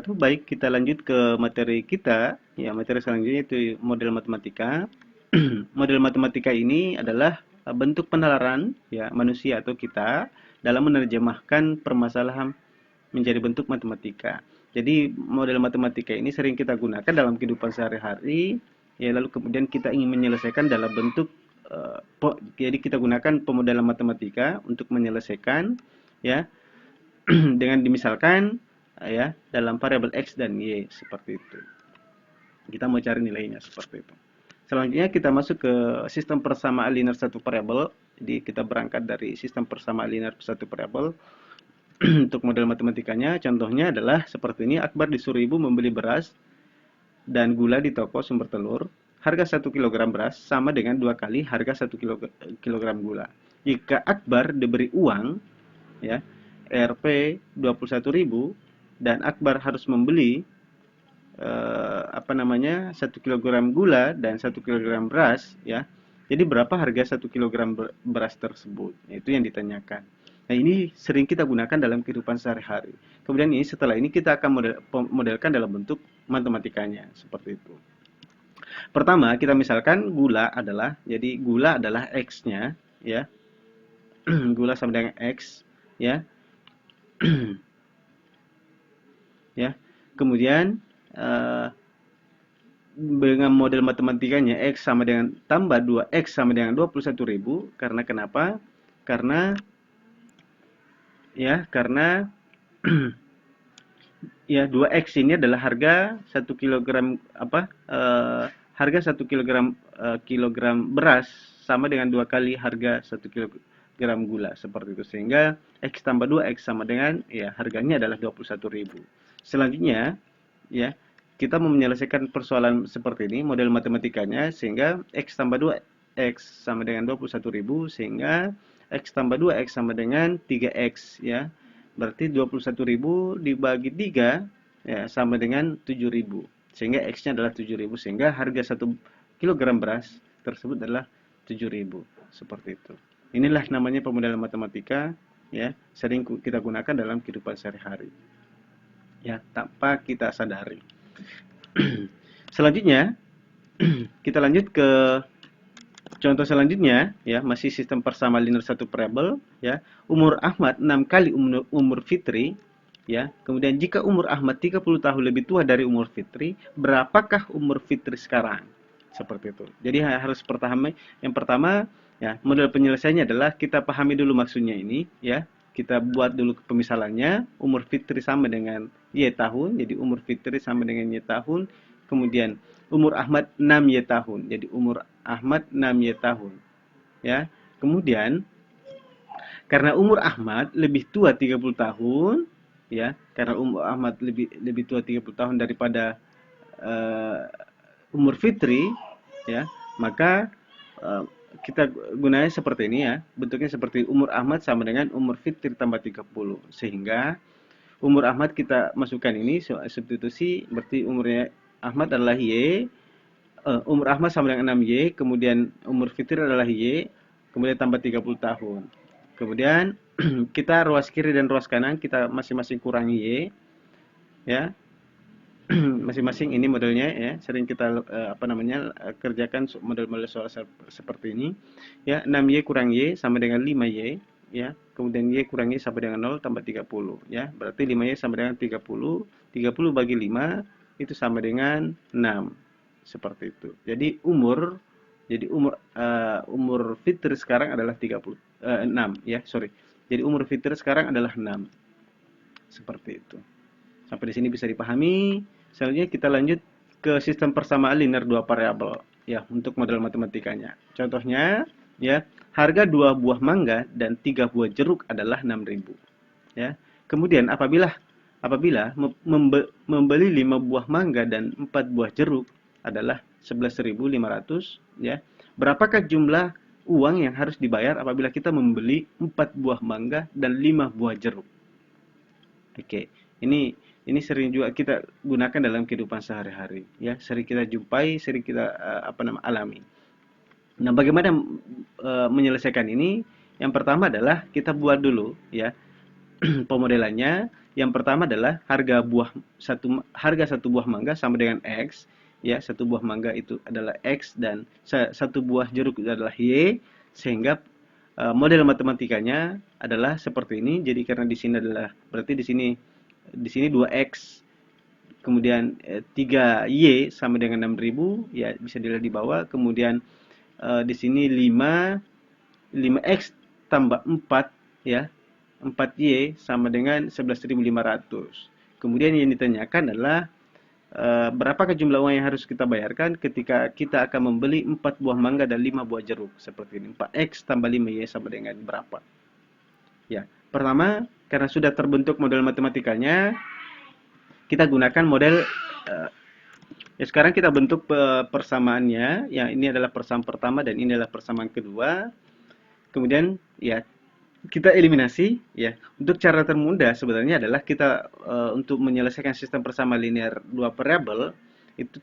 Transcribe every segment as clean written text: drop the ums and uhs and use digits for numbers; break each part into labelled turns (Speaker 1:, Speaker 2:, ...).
Speaker 1: wabarakatuh. Baik, kita lanjut ke materi kita. Ya, materi selanjutnya itu model matematika. Model matematika ini adalah bentuk penalaran ya manusia atau kita dalam menerjemahkan permasalahan menjadi bentuk matematika. Jadi, model matematika ini sering kita gunakan dalam kehidupan sehari-hari. Ya, lalu kemudian kita ingin menyelesaikan dalam bentuk jadi kita gunakan pemodelan matematika untuk menyelesaikan ya dengan dimisalkan ya dalam variabel x dan y seperti itu. Kita mau cari nilainya seperti itu. Selanjutnya kita masuk ke sistem persamaan linear satu variabel. Jadi kita berangkat dari sistem persamaan linear satu variabel. Untuk model matematikanya, contohnya adalah seperti ini. Akbar disuruh ibu membeli beras dan gula di toko sumber telur. Harga 1 kg beras sama dengan 2 kali harga 1 kg gula. Jika Akbar diberi uang ya Rp 21.000 dan Akbar harus membeli 1 kg gula dan 1 kg beras ya. Jadi berapa harga 1 kg beras tersebut? Itu yang ditanyakan. Nah, ini sering kita gunakan dalam kehidupan sehari-hari. Kemudian ini setelah ini kita akan modelkan dalam bentuk matematikanya seperti itu. Pertama, kita misalkan gula adalah X-nya ya. Gula sama dengan X ya. Ya. Kemudian dengan model matematikanya X sama dengan tambah 2X sama dengan 21.000 karena kenapa? Karena ya 2X ini adalah harga 1 kg harga 1 kilogram beras sama dengan 2 kali harga 1 kilogram gula seperti itu, sehingga X tambah 2X sama dengan ya harganya adalah 21.000. Selanjutnya ya kita mau menyelesaikan persoalan seperti ini model matematikanya, sehingga X tambah 2X sama dengan 21.000, sehingga X tambah 2X sama dengan 3X ya. Berarti 21.000 dibagi 3 ya sama dengan 7.000. Sehingga X-nya adalah 7.000, sehingga harga 1 kg beras tersebut adalah 7.000. Seperti itu. Inilah namanya pemodelan matematika ya, sering kita gunakan dalam kehidupan sehari-hari. Ya, tanpa kita sadari. Selanjutnya kita lanjut ke contoh selanjutnya ya, masih sistem persamaan linear satu variabel ya. Umur Ahmad 6 kali umur Fitri ya. Kemudian jika umur Ahmad 30 tahun lebih tua dari umur Fitri, berapakah umur Fitri sekarang? Seperti itu. Jadi harus yang pertama ya, model penyelesaiannya adalah kita pahami dulu maksudnya ini ya. Kita buat dulu pemisalannya. Umur Fitri sama dengan Y tahun, jadi umur Fitri sama dengan Y tahun. Kemudian umur Ahmad 6 Y tahun, jadi umur Ahmad 6 Y tahun ya. Kemudian karena umur Ahmad lebih tua 30 tahun ya, karena umur Ahmad lebih tua 30 tahun daripada umur Fitri ya, maka kita gunakan seperti ini ya. Bentuknya seperti umur Ahmad sama dengan umur Fitri tambah 30. Sehingga umur Ahmad kita masukkan ini substitusi, berarti umurnya Ahmad adalah Y. Umur Ahmad sama dengan 6Y, kemudian umur Fitri adalah Y, kemudian tambah 30 tahun. Kemudian kita ruas kiri dan ruas kanan kita masing-masing kurangi Y ya. Masing-masing ini modelnya ya, sering kita kerjakan model-model soal seperti ini ya. 6Y kurang Y sama dengan 5Y ya. Kemudian Y kurang Y sama dengan 0 tambah 30 ya. Berarti 5Y sama dengan 30. 30 bagi 5 itu sama dengan 6. Seperti itu. Jadi umur Fitri sekarang adalah 6 ya, sorry. Jadi umur Fitri sekarang adalah 6. Seperti itu. Sampai di sini bisa dipahami. Selanjutnya kita lanjut ke sistem persamaan linear dua variabel ya, untuk model matematikanya. Contohnya ya, harga 2 buah mangga dan 3 buah jeruk adalah 6.000 ya. Kemudian apabila membeli 5 buah mangga dan 4 buah jeruk adalah 11.500 ya. Berapakah jumlah uang yang harus dibayar apabila kita membeli 4 buah mangga dan 5 buah jeruk? Oke, ini sering juga kita gunakan dalam kehidupan sehari-hari ya, sering kita jumpai, sering kita alami. Nah, bagaimana menyelesaikan ini? Yang pertama adalah kita buat dulu ya pemodelannya. Yang pertama adalah harga satu buah mangga sama dengan X, ya. Satu buah mangga itu adalah X dan satu buah jeruk itu adalah Y, sehingga model matematikanya adalah seperti ini. Jadi karena di sini adalah berarti di sini 2X, kemudian 3Y sama dengan 6.000, ya bisa dilihat di bawah. Kemudian di sini 5X tambah 4, ya. 4Y sama dengan 11.500. Kemudian yang ditanyakan adalah berapakah jumlah uang yang harus kita bayarkan ketika kita akan membeli 4 buah mangga dan 5 buah jeruk. Seperti ini. 4X tambah 5Y sama dengan berapa? Ya, pertama, karena sudah terbentuk model matematikanya, kita gunakan model ya. Sekarang kita bentuk persamaannya. Ya, ini adalah persamaan pertama dan ini adalah persamaan kedua. Kemudian ya kita eliminasi, ya. Untuk cara termudah sebenarnya adalah kita untuk menyelesaikan sistem persamaan linear dua variabel itu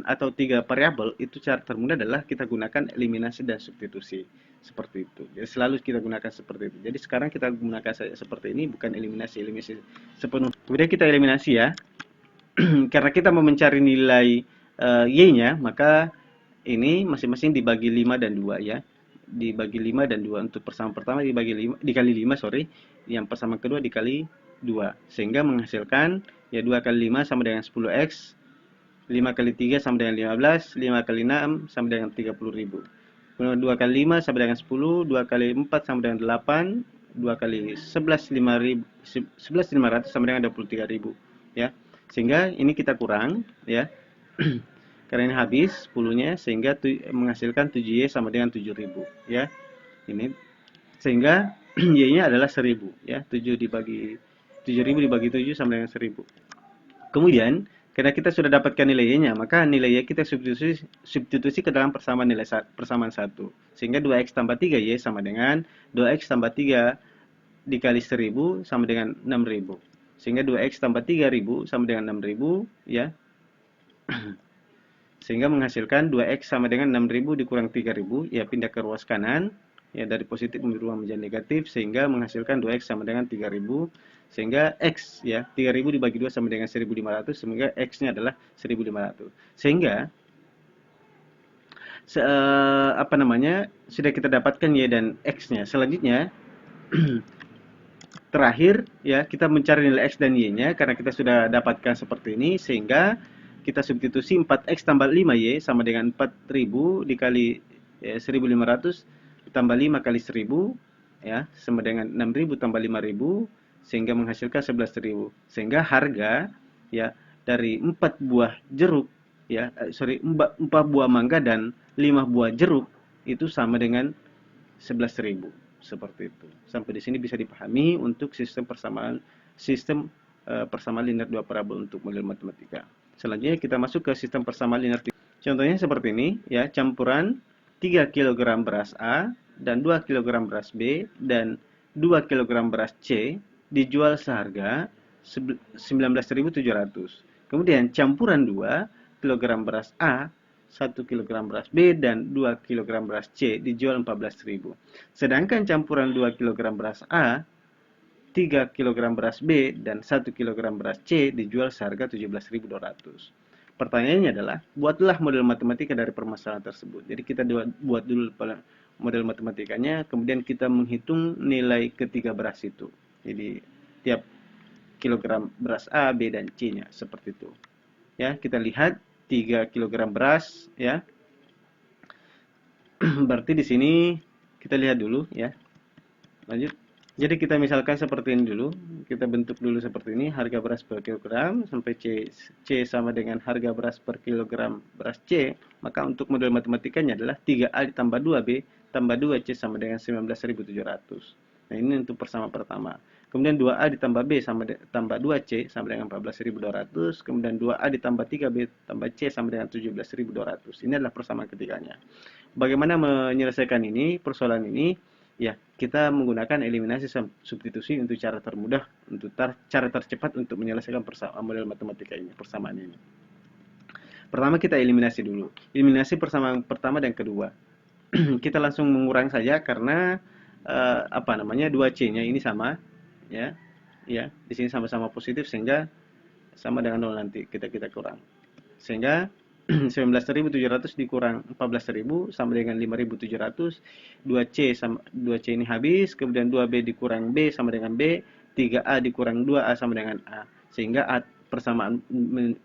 Speaker 1: atau tiga variabel, itu cara termudah adalah kita gunakan eliminasi dan substitusi seperti itu. Jadi selalu kita gunakan seperti itu. Jadi sekarang kita gunakan seperti ini, bukan eliminasi sepenuh. Kemudian kita eliminasi, ya. Karena kita mau mencari nilai y-nya, maka ini masing-masing dibagi 5 dan 2, ya. Dibagi 5 dan 2. Untuk persamaan pertama dikali 5, sorry. Yang persamaan kedua dikali 2. Sehingga menghasilkan, ya, 2 kali 5 sama dengan 10X. 5 kali 3 sama dengan 15. 5 kali 6 sama dengan 30.000. 2 kali 5 sama dengan 10. 2 kali 4 sama dengan 8. 2 kali 11.500 sama dengan 23.000, ya. Sehingga ini kita kurang, ya. Karena ini habis 10-nya, sehingga menghasilkan 7Y sama dengan 7.000, ya. Ini sehingga Y-nya adalah 1.000, ya. 7.000 dibagi 7 sama dengan 1.000. Kemudian, karena kita sudah dapatkan nilai Y-nya, maka nilai Y kita substitusi ke dalam persamaan 1. Sehingga 2X tambah 3Y sama dengan 2X tambah 3 dikali 1.000 sama dengan 6.000. Sehingga 2X tambah 3.000 sama dengan 6.000, ya. Sehingga menghasilkan 2X sama dengan 6.000 dikurang 3.000, ya, pindah ke ruas kanan, ya, dari positif berubah menjadi negatif, sehingga menghasilkan 2X sama dengan 3.000, sehingga X, ya, 3.000 dibagi 2 sama dengan 1.500, sehingga X-nya adalah 1.500. Sehingga sudah kita dapatkan Y dan X-nya. Selanjutnya terakhir, ya, kita mencari nilai X dan Y-nya karena kita sudah dapatkan seperti ini, sehingga kita substitusi 4X tambah 5Y sama dengan 4.000 dikali 1.500 tambah 5 kali 1.000, ya, sama dengan 6.000 tambah 5.000, sehingga menghasilkan 11.000. Sehingga harga, ya, dari 4 buah jeruk, ya, 4 buah mangga dan 5 buah jeruk itu sama dengan 11.000. Seperti itu. Sampai di sini bisa dipahami untuk sistem persamaan linear dua parabol untuk model matematika. Selanjutnya kita masuk ke sistem persamaan linear. Contohnya seperti ini, ya, campuran 3 kg beras A dan 2 kg beras B dan 2 kg beras C dijual seharga 19.700. Kemudian campuran 2 kg beras A, 1 kg beras B dan 2 kg beras C dijual 14.000. Sedangkan campuran 2 kg beras A, 3 kg beras B dan 1 kg beras C dijual seharga 17.200. Pertanyaannya adalah, buatlah model matematika dari permasalahan tersebut. Jadi kita buat dulu model matematikanya, kemudian kita menghitung nilai ketiga beras itu. Jadi tiap kilogram beras A, B dan C-nya seperti itu. Ya, kita lihat 3 kg beras, ya. Berarti di sini kita lihat dulu, ya. Lanjut. Jadi kita misalkan seperti ini dulu, kita bentuk dulu seperti ini, harga beras per kilogram sampai C sama dengan harga beras per kilogram beras C, maka untuk model matematikanya adalah 3A ditambah 2B tambah 2C sama dengan 19.700. Nah, ini untuk persamaan pertama. Kemudian 2A ditambah B tambah 2C sama dengan 14.200, kemudian 2A ditambah 3B tambah C sama dengan 17.200. Ini adalah persamaan ketiganya. Bagaimana menyelesaikan ini, persoalan ini? Ya, kita menggunakan eliminasi substitusi untuk cara termudah, untuk cara tercepat untuk menyelesaikan model matematika ini, persamaan ini. Pertama kita eliminasi dulu. Eliminasi persamaan pertama dan kedua. Kita langsung mengurangi saja karena 2C-nya ini sama, ya. Ya, di sini sama-sama positif sehingga sama dengan 0 nanti kita kurang. Sehingga 19.700 dikurang 14.000 sama dengan 5.700. 2C sama 2C ini habis, kemudian 2B dikurang B sama dengan B, 3A dikurang 2A sama dengan A. Sehingga A persamaan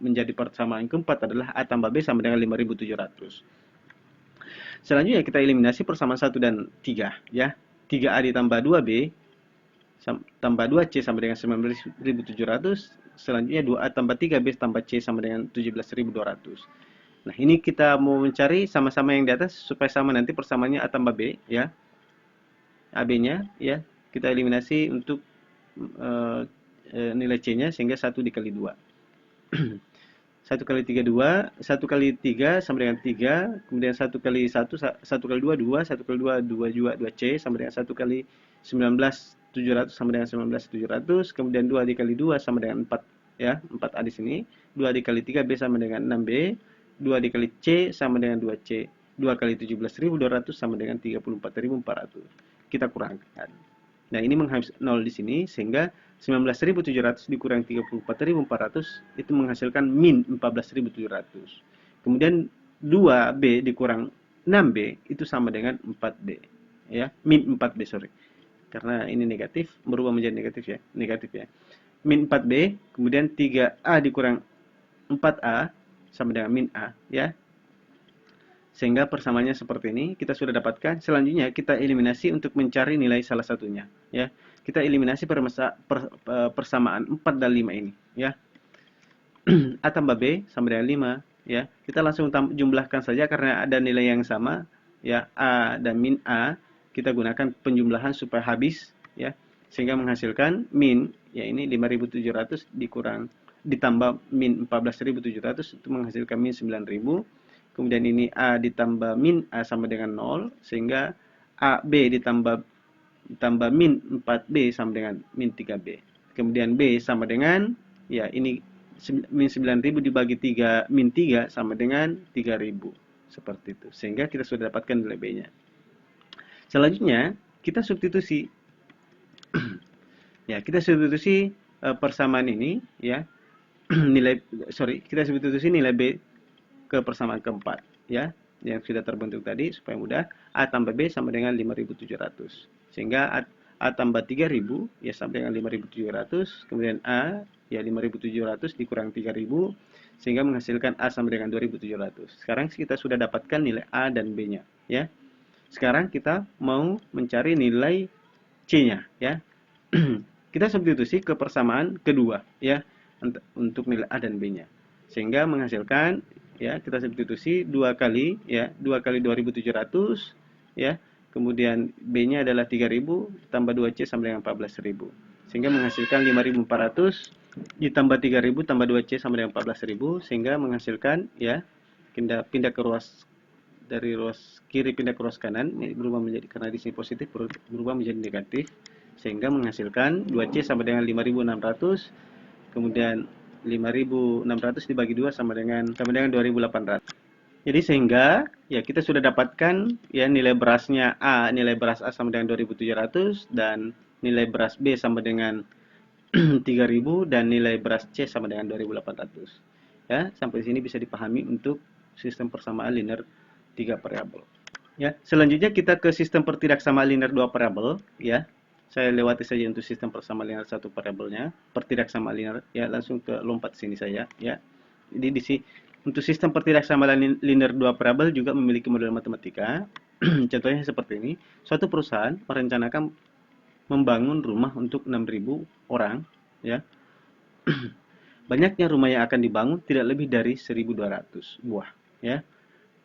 Speaker 1: menjadi persamaan keempat adalah A tambah B sama dengan 5.700. Selanjutnya kita eliminasi persamaan 1 dan 3 ya. 3A ditambah 2B tambah 2C sama dengan 19.700. Selanjutnya 2A tambah 3B tambah C sama dengan 17.200. Nah, ini kita mau mencari sama-sama yang di atas supaya sama nanti persamaannya A tambah B ya. AB-nya ya. Kita eliminasi untuk nilai C-nya sehingga 1 dikali 2. 1 kali 3 2, 1 kali 3 sama dengan 3, kemudian 1 kali 1 1 kali 2 2, 1 kali 2 2 juga 2C sama dengan 1 kali 19.700 sama dengan 19.700, kemudian 2 dikali 2 sama dengan 4 ya, 4A di sini, 2 dikali 3B sama dengan 6B, 2 dikali C sama dengan 2C, 2 kali 17.200 sama dengan 34.400. Kita kurangkan. Nah, ini menghabis 0 di sini sehingga 19.700 dikurang 34.400 itu menghasilkan min 14.700. Kemudian 2B dikurang 6B itu sama dengan 4B. Ya, min 4B, sorry. Karena ini negatif, berubah menjadi negatif ya. Negatif ya. Min 4B, kemudian 3A dikurang 4A sama dengan min A, ya. Sehingga persamaannya seperti ini, kita sudah dapatkan. Selanjutnya kita eliminasi untuk mencari nilai salah satunya, ya. Kita eliminasi persamaan 4 dan 5 ini, ya. A tambah B sama dengan 5, ya. Kita langsung jumlahkan saja karena ada nilai yang sama, ya. A dan min A, kita gunakan penjumlahan supaya habis, ya. Sehingga menghasilkan min, ya ini 5.700 ditambah min 14.700 itu menghasilkan min 9.000. Kemudian ini A ditambah min A sama dengan 0, sehingga AB ditambah min 4B sama dengan min 3B. Kemudian B sama dengan, ya ini min 9.000 dibagi 3, min 3 sama dengan 3.000. Seperti itu. Sehingga kita sudah dapatkan nilai B-nya. Selanjutnya, kita substitusi. Ya, kita substitusi persamaan ini, ya. Kita substitusi nilai B ke persamaan keempat, ya, yang sudah terbentuk tadi supaya mudah. A tambah B sama dengan 5.700, sehingga A tambah 3.000 ya sama dengan 5.700, kemudian A ya 5.700 dikurang 3.000 sehingga menghasilkan A sama dengan 2.700. Sekarang kita sudah dapatkan nilai A dan B-nya, ya. Sekarang kita mau mencari nilai C-nya, ya. Kita substitusi ke persamaan kedua, ya, untuk nilai A dan B-nya. Sehingga menghasilkan, ya, kita substitusi 2 kali, ya, 2 kali 2.700, ya. Kemudian B-nya adalah 3.000 tambah 2C sama dengan 14.000. Sehingga menghasilkan 5.400 ditambah 3.000 tambah 2C sama dengan 14.000 sehingga menghasilkan, ya, pindah ke ruas dari ruas kiri pindah ke ruas kanan, ini berubah menjadi, karena di sini positif berubah menjadi negatif, sehingga menghasilkan 2C sama dengan 5.600, kemudian 5.600 dibagi 2 sama dengan 2.800. Jadi sehingga ya kita sudah dapatkan ya nilai berasnya A, nilai beras A sama dengan 2.700 dan nilai beras B sama dengan 3.000 dan nilai beras C sama dengan 2.800. Ya, sampai sini bisa dipahami untuk sistem persamaan linear 3 variabel. Ya, selanjutnya kita ke sistem pertidaksamaan linear 2 variabel, ya. Saya lewati saja untuk sistem persamaan linear 1 variabelnya, pertidaksamaan linear, ya, langsung ke lompat sini saya, ya. Jadi di sini untuk sistem pertidaksamaan linear 2 variabel juga memiliki model matematika. Contohnya seperti ini. Suatu perusahaan merencanakan membangun rumah untuk 6.000 orang, ya. Banyaknya rumah yang akan dibangun tidak lebih dari 1.200 buah, ya.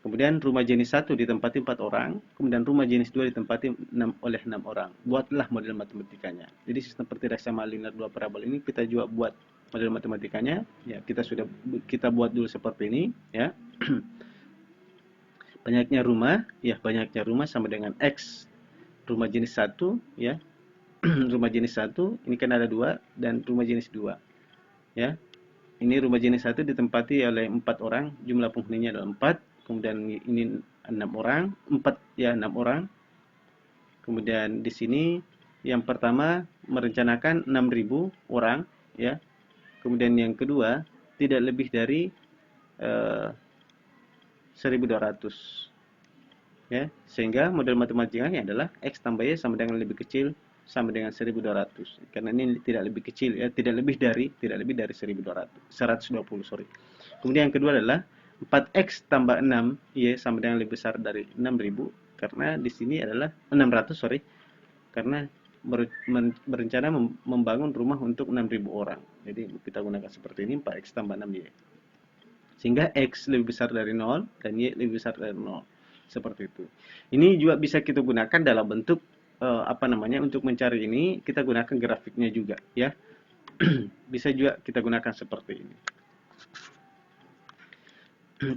Speaker 1: Kemudian rumah jenis 1 ditempati 4 orang, kemudian rumah jenis 2 ditempati oleh 6 orang. Buatlah model matematikanya. Jadi sistem pertidaksamaan linear 2 variabel ini kita juga buat model matematikanya. Ya, kita buat dulu seperti ini, ya. Banyaknya rumah sama dengan X rumah jenis 1, ya. Rumah jenis 1 ini kan ada 2 dan rumah jenis 2. Ya. Ini rumah jenis 1 ditempati oleh 4 orang, jumlah penghuninya adalah 4. Kemudian ini 6 orang, 4 ya 6 orang. Kemudian di sini Yang pertama merencanakan 6.000 orang ya. Kemudian yang kedua tidak lebih dari 1.200 ya. Sehingga model matematikanya adalah X tambah Y sama dengan lebih kecil sama dengan 1.200. Karena ini tidak lebih kecil ya, tidak lebih dari 1.200, 120 sorry. Kemudian yang kedua adalah 4X tambah 6 Y sama dengan lebih besar dari 6.000, karena di sini adalah 600 sorry. Karena berencana membangun rumah untuk 6.000 orang. Jadi kita gunakan seperti ini, 4X tambah 6Y. Sehingga X lebih besar dari 0 dan Y lebih besar dari 0. Seperti itu. Ini juga bisa kita gunakan dalam bentuk untuk mencari ini kita gunakan grafiknya juga ya. Bisa juga kita gunakan seperti ini.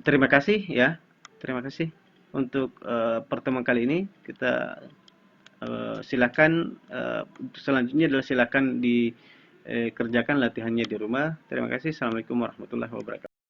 Speaker 1: Terima kasih ya. Terima kasih untuk pertemuan kali ini. Kita silakan selanjutnya adalah silakan dikerjakan latihannya di rumah. Terima kasih. Assalamualaikum warahmatullahi wabarakatuh.